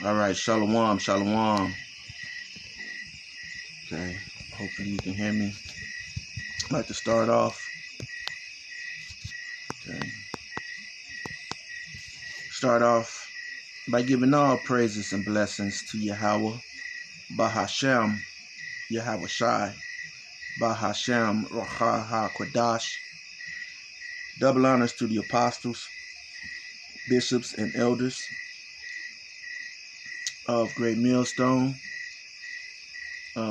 All right, shalom, shalom. Okay, hopefully you can hear me. I'd like to start off. Okay, start off by giving all praises and blessings to Yahweh, Bahashem, Yahweh Shai, Bahashem, Raha HaKodash. Double honors to the apostles, bishops, and elders of Great Millstone.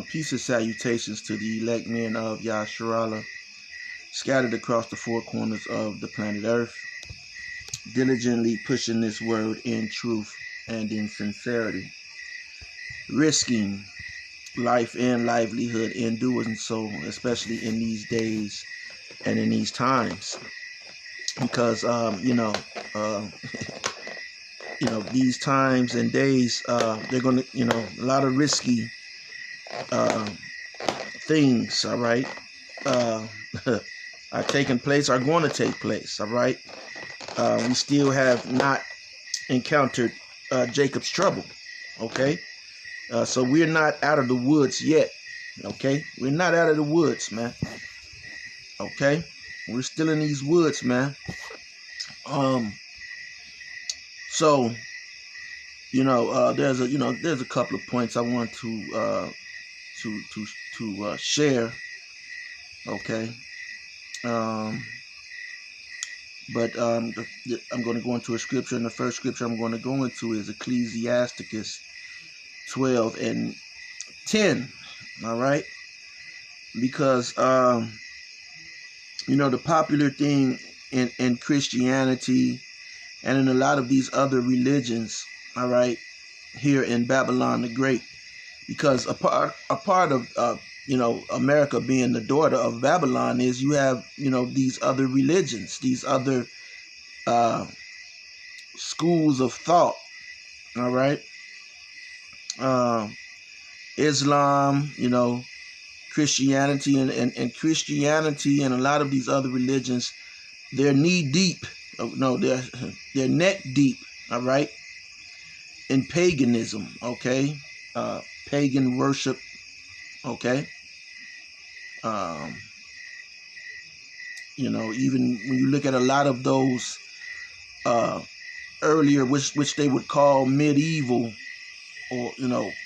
Peace and salutations to the elect men of Yasharallah, scattered across the four corners of the planet Earth, diligently pushing this word in truth and in sincerity, risking life and livelihood in doing so, especially in these days and in these times, because these times and days, they're going to, a lot of risky things, all right, are taking place, are going to take place, all right. We still have not encountered Jacob's trouble, okay. So we're not out of the woods yet, okay. We're not out of the woods, man, okay. We're still in these woods, man. So there's a couple of points I want to share, okay. But I'm going to go into a scripture, and the first scripture I'm going to go into is Ecclesiasticus 12:10. All right, because the popular thing in Christianity and in a lot of these other religions, all right, here in Babylon the Great, because a part of America being the daughter of Babylon is you have these other religions, these other schools of thought, all right. Islam, Christianity, and Christianity and a lot of these other religions, they're knee deep. No, they're neck deep, all right, in paganism, okay, pagan worship, okay. Even when you look at a lot of those earlier, which they would call medieval, or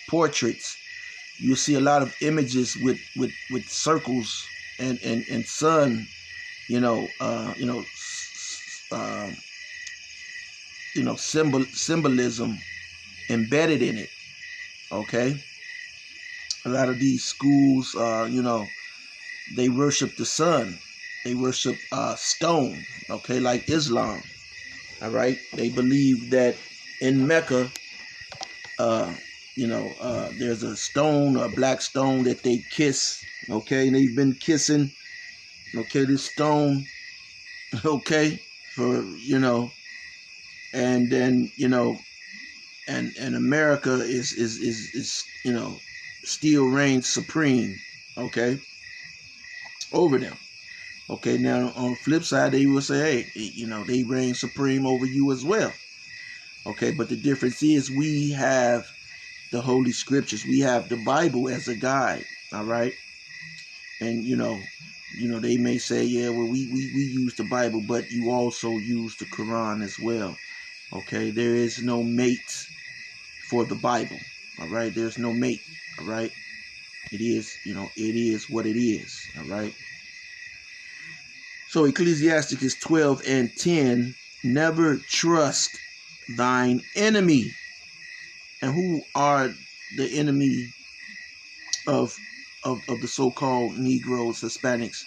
portraits, you see a lot of images with circles and sun, symbolism embedded in it, okay. A lot of these schools, they worship the sun, they worship stone, okay, like Islam, all right. They believe that in Mecca, there's a stone, a black stone that they kiss, okay, and they've been kissing, okay, this stone, okay, for and then and America is still reigns supreme, okay, over them. Okay, now on the flip side, they will say, hey, they reign supreme over you as well. Okay, but the difference is we have the Holy Scriptures. We have the Bible as a guide, all right? And, they may say, yeah, well, we use the Bible, but you also use the Quran as well, okay? There is no mate for the Bible, all right? There's no mate, all right? It is, it is what it is, all right? So Ecclesiasticus 12:10, never trust thine enemy. And who are the enemy of the so-called Negroes, Hispanics,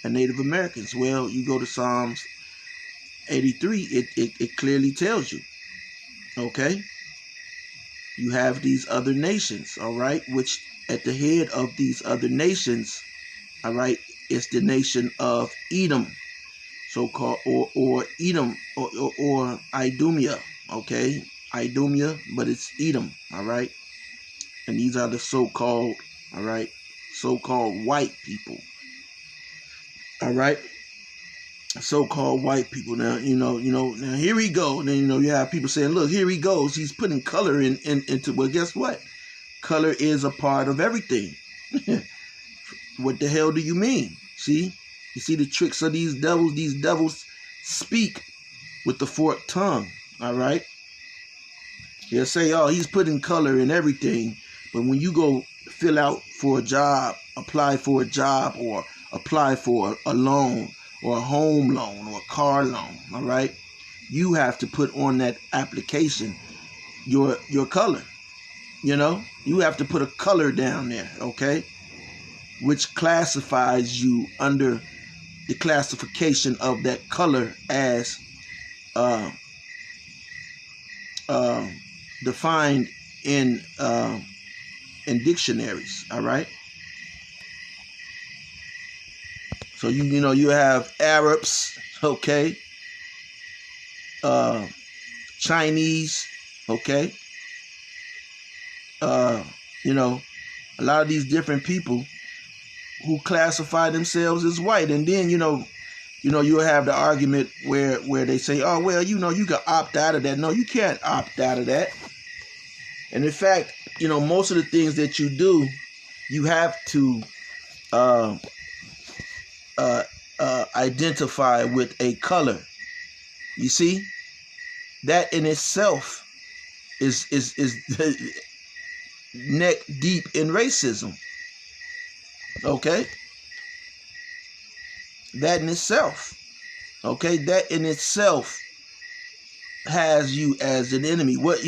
and Native Americans? Well, you go to Psalms 83, it clearly tells you, okay? You have these other nations, all right, which at the head of these other nations, all right, is the nation of Edom, so-called, or Edom, or Idumea, okay? Idumea, but it's Edom, all right? And these are the so-called, all right, so-called white people, all right? so-called white people. Now, now here we go. And then, you have people saying, look, here he goes. He's putting color into, well, guess what? Color is a part of everything. What the hell do you mean? See? You see the tricks of these devils? These devils speak with the forked tongue. All right? They'll say, oh, he's putting color in everything. But when you go fill out for a job, apply for a job, or apply for a loan, or a home loan, or a car loan, all right, you have to put on that application your color. You have to put a color down there, okay, which classifies you under the classification of that color as defined in dictionaries. All right. So you have Arabs, okay, Chinese, okay, a lot of these different people who classify themselves as white, and then you'll have the argument where they say, oh well, you can opt out of that. No, you can't opt out of that. And in fact, most of the things that you do, you have to identify with a color. You see, that in itself is neck deep in racism. Okay, that in itself. Okay, that in itself has you as an enemy. What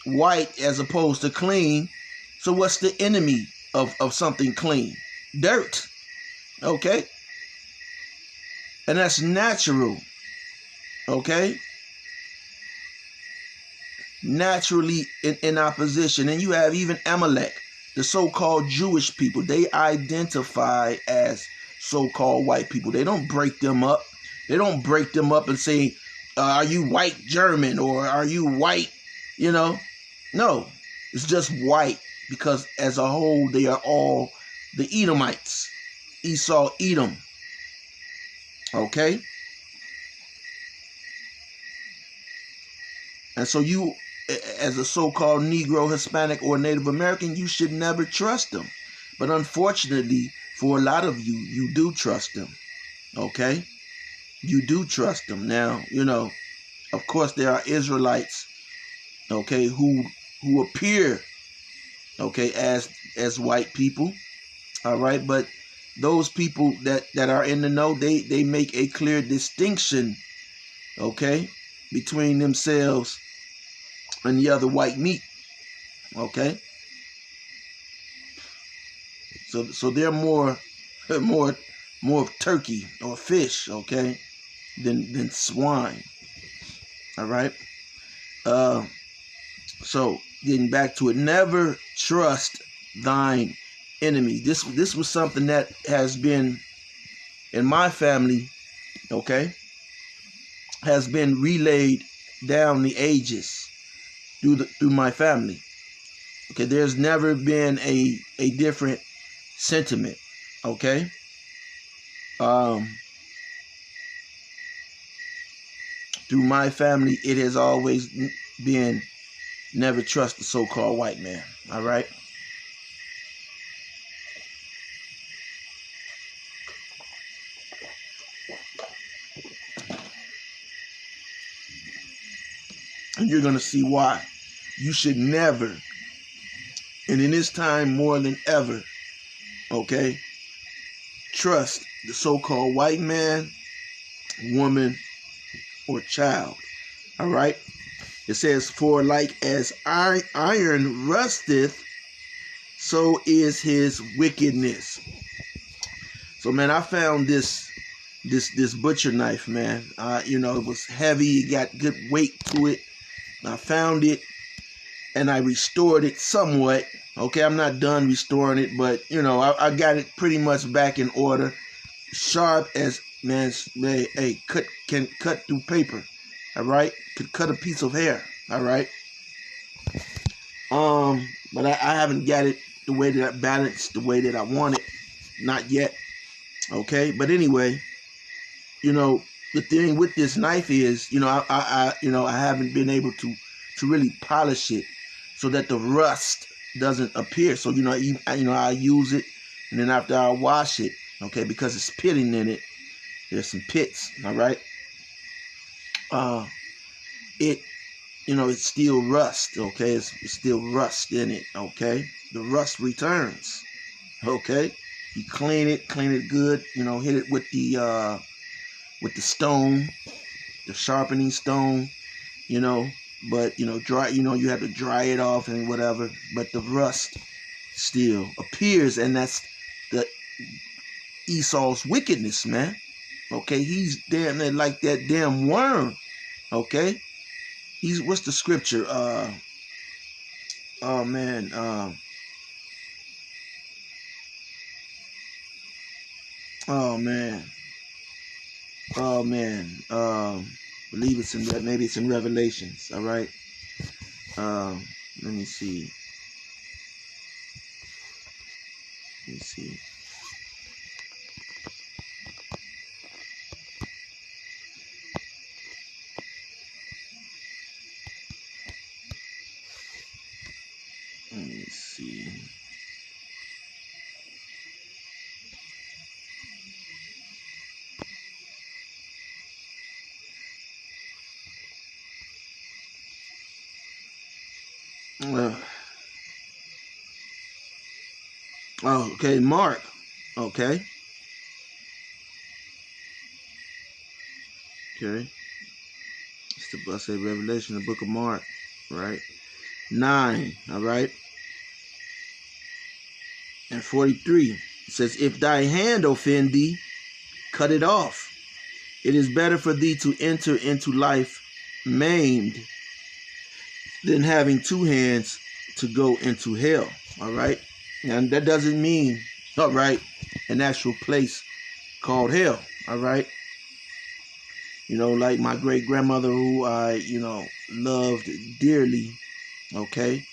white as opposed to clean. So what's the enemy of something clean? Dirt. Okay, and that's natural. Okay, naturally in opposition. And you have even Amalek, the so-called Jewish people. They identify as so-called white people. They don't break them up. They don't break them up and say, are you white German, or are you white, No, it's just white, because as a whole, they are all the Edomites. Esau, Edom. Okay? And so you, as a so-called Negro, Hispanic, or Native American, you should never trust them. But unfortunately, for a lot of you, you do trust them. Okay? You do trust them. Now, of course, there are Israelites, okay, who appear, okay, as white people. All right? But those people that are in the know, they make a clear distinction, okay, between themselves and the other white meat. Okay, so they're more of turkey or fish, okay, than swine. All right. So getting back to it, never trust thine enemies. This was something that has been in my family, okay, has been relayed down the ages through my family. Okay, there's never been a different sentiment. Okay, through my family, it has always been never trust the so-called white man. All right. And you're going to see why. You should never, and in this time more than ever, okay, trust the so-called white man, woman, or child. All right? It says, for like as iron rusteth, so is his wickedness. So, man, I found this butcher knife, man. It was heavy. It got good weight to it. I found it, and I restored it somewhat. Okay, I'm not done restoring it, but, I got it pretty much back in order. Sharp as, man, can cut through paper. All right? Could cut a piece of hair. All right? But I haven't got it the way that I balanced, the way that I want it. Not yet. Okay? But anyway, you know, the thing with this knife is, I haven't been able to really polish it so that the rust doesn't appear. So, I use it, and then after I wash it, okay, because it's pitting in it, there's some pits, all right? It, it's still rust, okay? It's still rust in it, okay? The rust returns, okay? You clean it good, hit it with the stone, the sharpening stone, but dry, you have to dry it off and whatever, but the rust still appears, and that's the Esau's wickedness, man. Okay, he's damn near like that damn worm. Okay, what's the scripture? Oh man, oh man, oh man. Believe it's maybe it's in Revelations. All right. Let me see. Let me see. Let me see. Okay, Mark. Okay. Okay. I say Revelation, the book of Mark, right? 9, all right? And 43. It says, if thy hand offend thee, cut it off. It is better for thee to enter into life maimed than having 2 hands to go into hell, all right? And that doesn't mean, all right, an actual place called hell, all right? Like my great grandmother, who I, loved dearly, okay?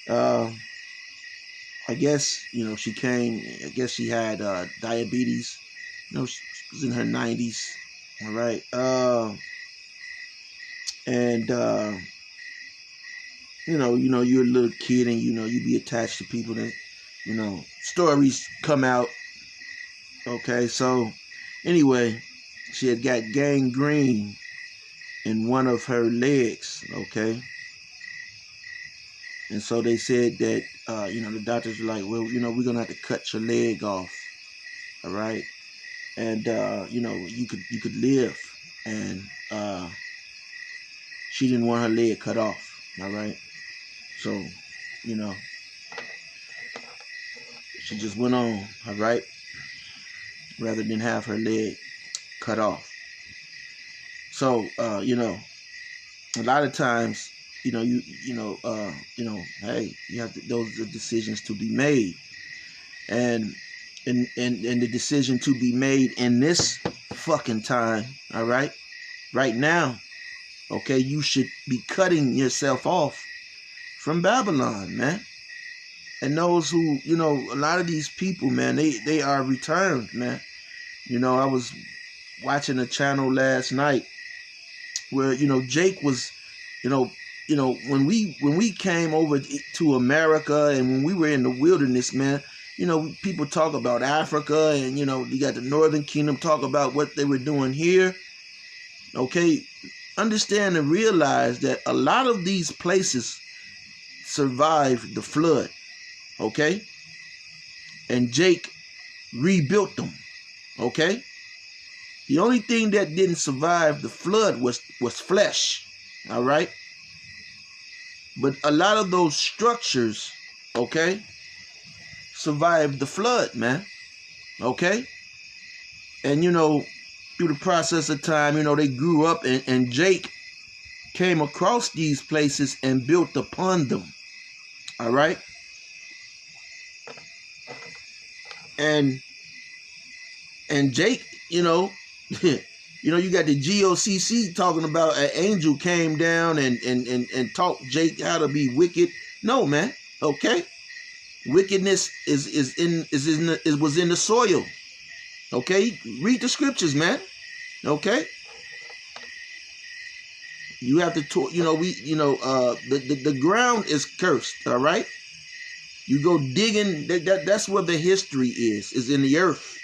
I guess, she came, I guess she had diabetes. She was in her 90s, all right? And, you're a little kid, and, you be attached to people that, stories come out, okay? So, anyway, she had got gangrene in one of her legs, okay? And so they said that, the doctors were like, well, we're going to have to cut your leg off, all right? And, you could live. And she didn't want her leg cut off, all right? So, she just went on, all right? Rather than have her leg cut off. So, a lot of times, hey, you have those are decisions to be made, and the decision to be made in this fucking time, all right, right now, okay, you should be cutting yourself off from Babylon, man. And those who, a lot of these people, man, they are returned, man. I was watching a channel last night where, Jake was, when we came over to America, and when we were in the wilderness, man, people talk about Africa, and, you got the Northern Kingdom talk about what they were doing here. Okay, understand and realize that a lot of these places survived the flood, okay? And Jake rebuilt them, okay? The only thing that didn't survive the flood was flesh, all right? But a lot of those structures, okay, survived the flood, man, okay? And, through the process of time, they grew up, and Jake came across these places and built upon them, all right? And Jake, you got the GOCC talking about an angel came down and taught Jake how to be wicked. No, man. Okay, wickedness was in the soil. Okay, read the scriptures, man. Okay, you have to talk. The ground is cursed. All right, you go digging. That's where the history is in the earth.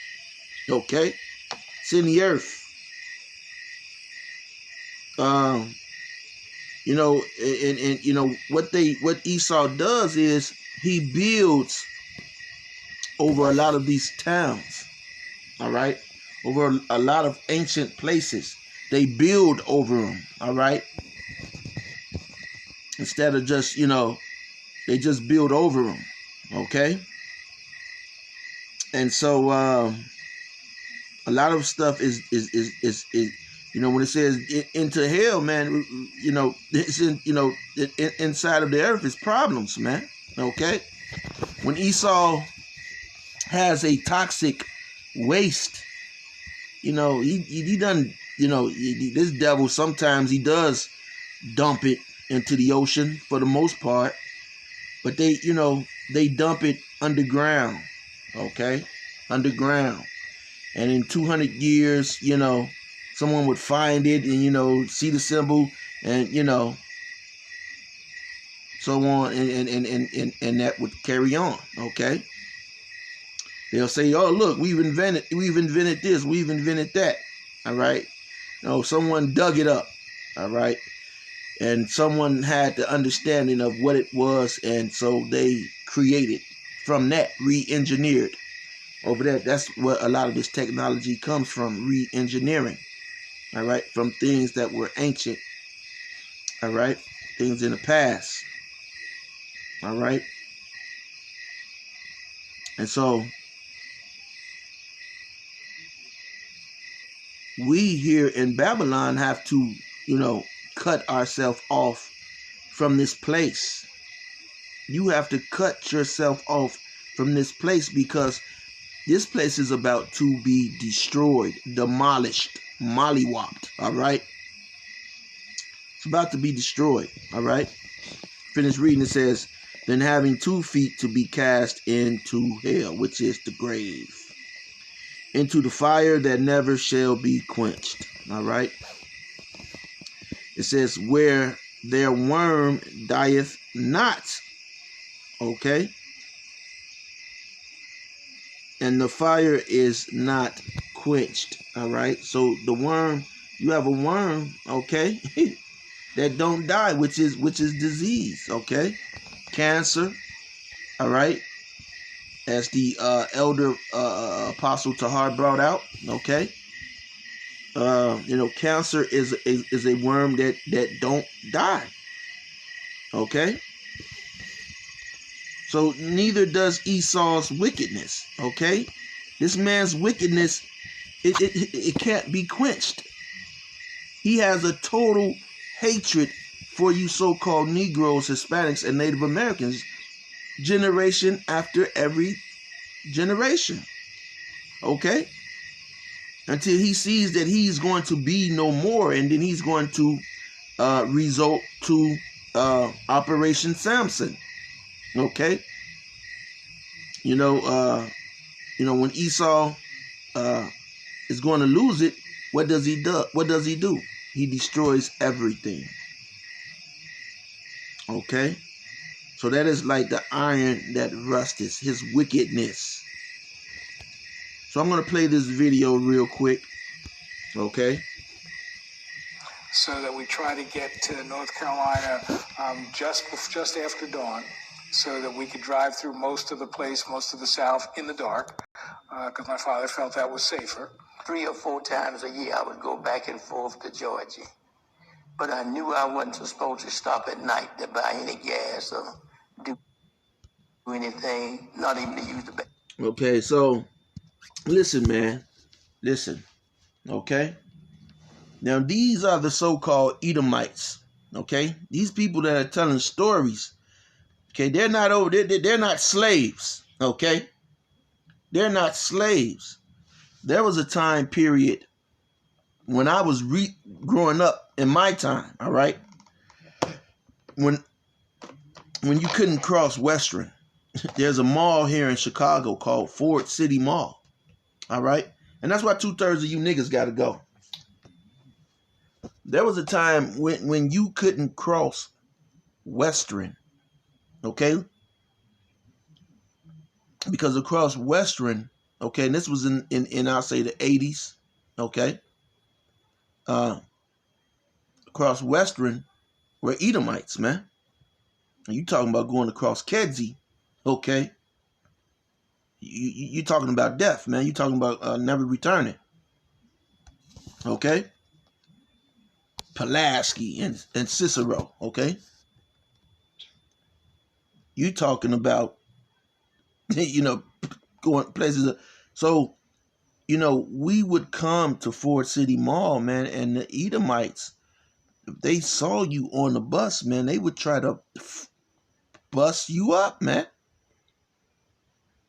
Okay, it's in the earth. What Esau does is he builds over a lot of these towns. All right, over a lot of ancient places. They build over them. All right, instead of just they just build over them. Okay, and so a lot of stuff is when it says into hell, man, it's inside of the earth is problems, man. Okay, when Esau has a toxic waste, he done, this devil sometimes he does dump it into the ocean for the most part, but they dump it underground. Okay, underground. And in 200 years, someone would find it and, see the symbol and, so on. And that would carry on. Okay. They'll say, oh, look, we've invented this. We've invented that. All right. No, someone dug it up. All right. And someone had the understanding of what it was. And so they created from that, re-engineered. Over there, that's where a lot of this technology comes from, re-engineering, all right, from things that were ancient, all right, things in the past, all right. And so we here in Babylon have to, cut ourselves off from this place. You have to cut yourself off from this place because this place is about to be destroyed, demolished, mollywopped, all right? It's about to be destroyed, all right? Finish reading, it says, then having 2 feet to be cast into hell, which is the grave, into the fire that never shall be quenched, all right? It says, where their worm dieth not, okay? And the fire is not quenched. All right. So the worm, you have a worm, okay, that don't die, which is disease, okay, cancer. All right. As the elder apostle Tahar brought out, okay. Cancer is a worm that don't die. Okay. So neither does Esau's wickedness, okay? This man's wickedness, it can't be quenched. He has a total hatred for you so-called Negroes, Hispanics, and Native Americans, generation after every generation, okay? Until he sees that he's going to be no more, and then he's going to resort to Operation Samson. Okay, when Esau is going to lose it, what does he do? He destroys everything. Okay, so that is like the iron that rusteth, his wickedness. So I'm going to play this video real quick. Okay. So that we try to get to North Carolina just after dawn, so that we could drive through most of the South in the dark, because my father felt that was safer. 3 or 4 times a year, I would go back and forth to Georgia. But I knew I wasn't supposed to stop at night to buy any gas or do anything, not even to use the bathroom. Okay, so listen, man. Listen. Okay? Now, these are the so-called Edomites. Okay? These people that are telling stories. Okay, they're not slaves. Okay? They're not slaves. There was a time period when I was growing up in my time, all right? When you couldn't cross Western. There's a mall here in Chicago called Ford City Mall. All right? And that's why 2/3 of you niggas got to go. There was a time when you couldn't cross Western, okay? Because across Western, okay, and this was in I'll say the 80s, okay? Across Western were Edomites, man. And you talking about going across Kedzie, okay? You talking about death, man. You talking about never returning, okay? Pulaski and Cicero, okay? You talking about, going places. So, we would come to Ford City Mall, man, and the Edomites, if they saw you on the bus, man, they would try to bust you up, man.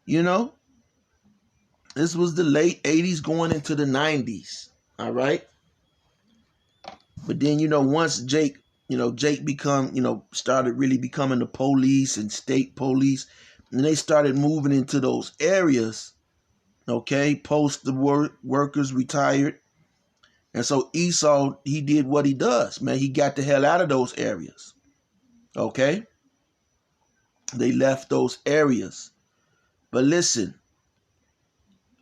This was the late 80s going into the 90s, all right? But then, once Jake started really becoming the police and state police, and they started moving into those areas, okay, post the workers retired. And so Esau, he did what he does, man. He got the hell out of those areas, okay? They left those areas. But listen,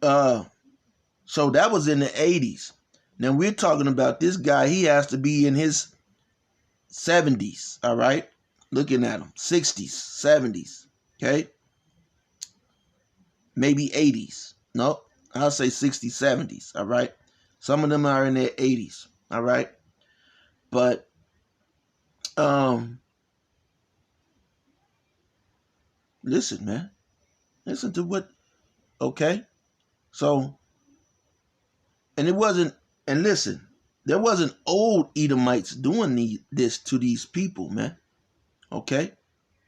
so that was in the 80s. Now we're talking about this guy, he has to be in his 70s, all right? Looking at him, 60s, 70s, okay? Maybe 80s. No, I'll say 60s, 70s, all right? Some of them are in their 80s, all right? But, listen, man. Listen to what, okay? So, and listen, there wasn't old Edomites doing this to these people, man, okay?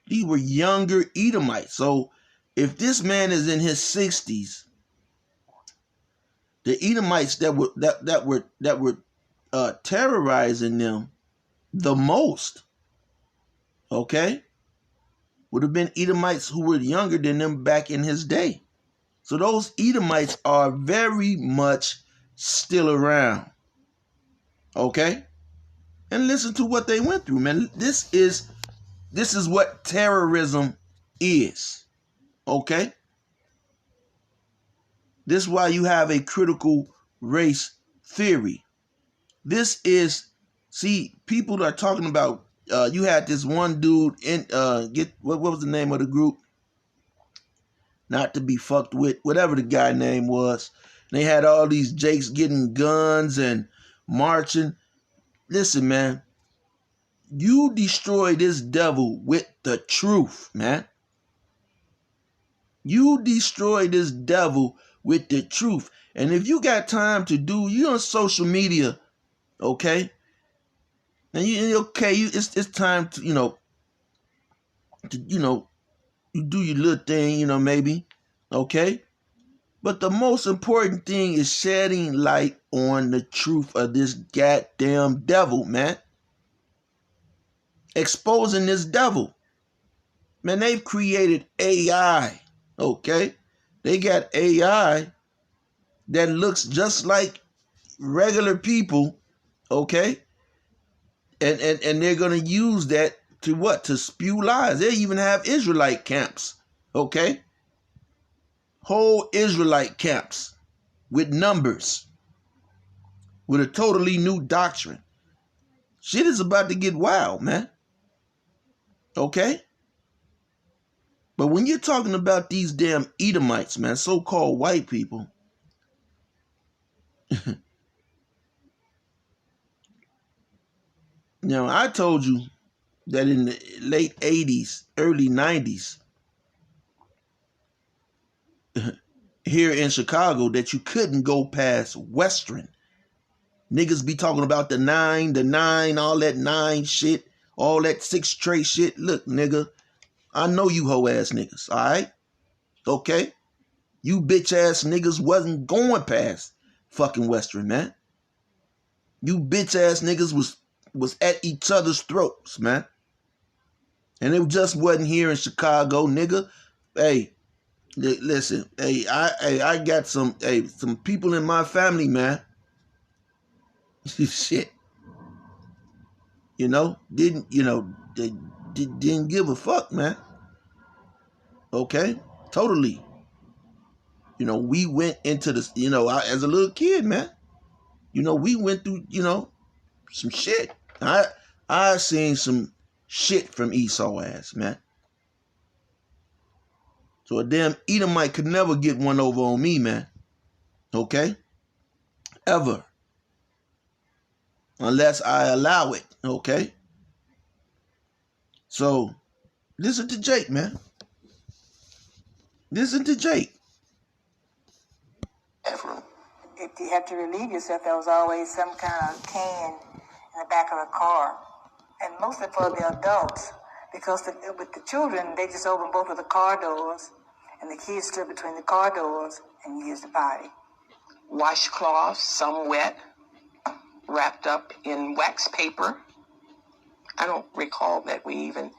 These were younger Edomites. So, if this man is in his 60s, the Edomites that were terrorizing them the most, okay, would have been Edomites who were younger than them back in his day. So those Edomites are very much still around, okay? And listen to what they went through, man. This is what terrorism is, okay? This is why you have a critical race theory. This is, see, people are talking about, you had this one dude in, what was the name of the group? Not to be fucked with, whatever the guy name was. They had all these jakes getting guns and marching. Listen, man, you destroy this devil with the truth, man. You destroy this devil with the truth. And if you got time to do, you on social media, okay? And it's time to, you do your little thing, maybe, okay? But the most important thing is shedding light on the truth of this goddamn devil, man. Exposing this devil. Man, they've created AI, okay? They got AI that looks just like regular people, okay? And they're going to use that to what? To spew lies. They even have Israelite camps, okay? Whole Israelite camps with numbers, with a totally new doctrine. Shit is about to get wild, man. Okay? But when you're talking about these damn Edomites, man, so-called white people, now I told you that in the late 80s, early 90s, here in Chicago, that you couldn't go past Western. Niggas be talking about the nine, all that nine shit, all that 6 tray shit. Look, nigga, I know you hoe ass niggas, all right? Okay? You bitch ass niggas wasn't going past fucking Western, man. You bitch ass niggas was at each other's throats, man. And it just wasn't here in Chicago, nigga. Hey, listen, hey, I got some people in my family, man. Shit. They didn't give a fuck, man. Okay? Totally. We went into this, as a little kid, man. We went through, some shit. I seen some shit from Esau ass, man. So a damn Edomite could never get one over on me, man. Okay? Ever. Unless I allow it. Okay? So, listen to Jake, man. Listen to Jake. If you had to relieve yourself, there was always some kind of can in the back of the car. And mostly for the adults. Because with the children, they just open both of the car doors, and the kids stood between the car doors and used the potty. Washcloths, some wet, wrapped up in wax paper. I don't recall that we even,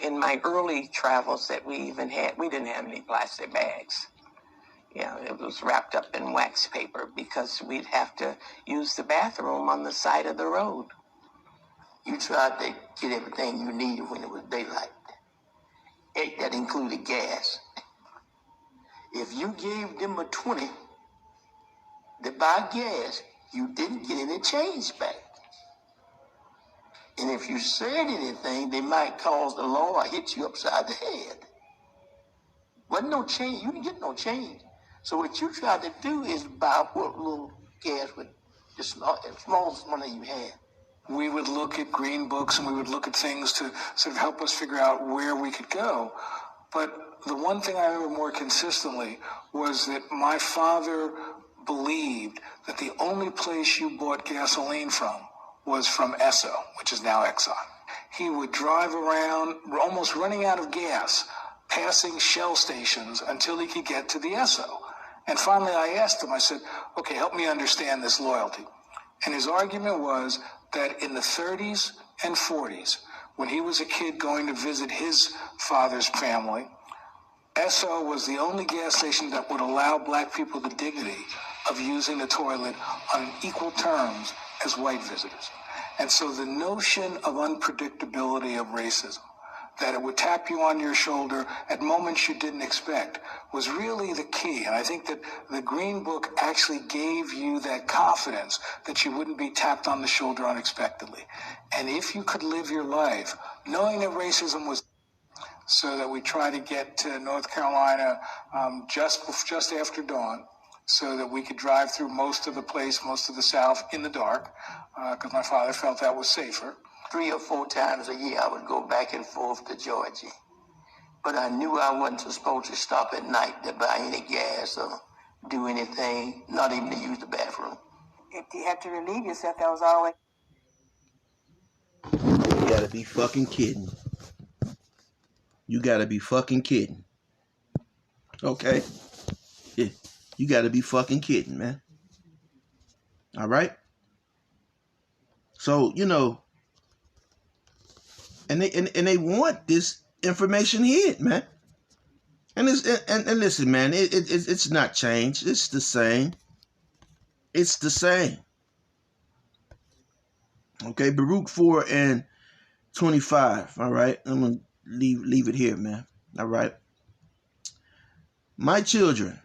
in my early travels, that we didn't have any plastic bags. Yeah, it was wrapped up in wax paper because we'd have to use the bathroom on the side of the road. You tried to get everything you needed when it was daylight. That included gas. If you gave them a 20 to buy gas, you didn't get any change back. And if you said anything, they might cause the law or hit you upside the head. Wasn't no change. You didn't get no change. So what you tried to do is buy what little gas with the smallest money you had. We would look at green books and we would look at things to sort of help us figure out where we could go. But the one thing I remember more consistently was that my father believed that the only place you bought gasoline from was from Esso, which is now Exxon. He would drive around almost running out of gas, passing Shell stations until he could get to the Esso. And finally I asked him, I said, okay, help me understand this loyalty. And his argument was that in the 30s and 40s, when he was a kid going to visit his father's family, Esso was the only gas station that would allow black people the dignity of using the toilet on equal terms as white visitors. And so the notion of unpredictability of racism, that it would tap you on your shoulder at moments you didn't expect, was really the key. And I think that the Green Book actually gave you that confidence that you wouldn't be tapped on the shoulder unexpectedly. And if you could live your life knowing that racism was, so that we try to get to North Carolina just after dawn, so that we could drive through most of the South in the dark, because my father felt that was safer. 3 or 4 times a year I would go back and forth to Georgia. But I knew I wasn't supposed to stop at night to buy any gas or do anything, not even to use the bathroom. If you had to relieve yourself, there was always... You gotta be fucking kidding. You gotta be fucking kidding. Okay? Yeah. You gotta be fucking kidding, man. All right? So, and they want this information hid, man. And listen, man, it's not changed. It's the same. It's the same. Okay, Baruch 4:25. All right, I'm gonna leave it here, man. All right. My children,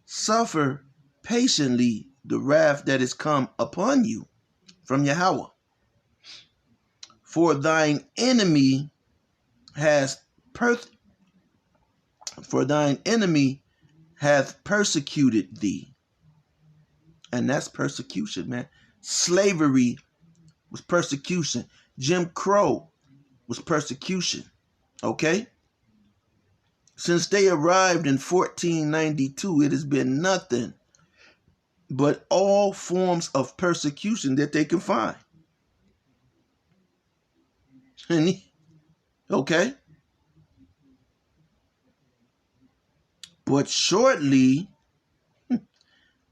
suffer patiently the wrath that is come upon you from Yahweh. For thine enemy hath persecuted thee. And that's persecution, man. Slavery was persecution. Jim Crow was persecution. Okay? Since they arrived in 1492, it has been nothing but all forms of persecution that they can find. Okay? But shortly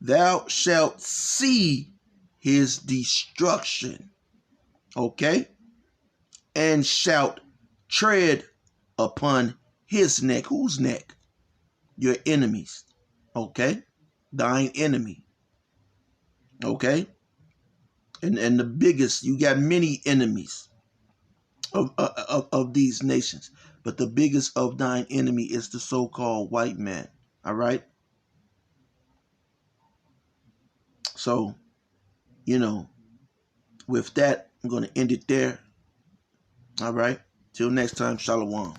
thou shalt see his destruction. Okay? And shalt tread upon his neck. Whose neck? Your enemies. Okay? Thine enemy. Okay? And the biggest, you got many enemies of these nations, but the biggest of thine enemy is the so-called white man. All right. So, you know, with that, I'm going to end it there. All right. Till next time, shalom.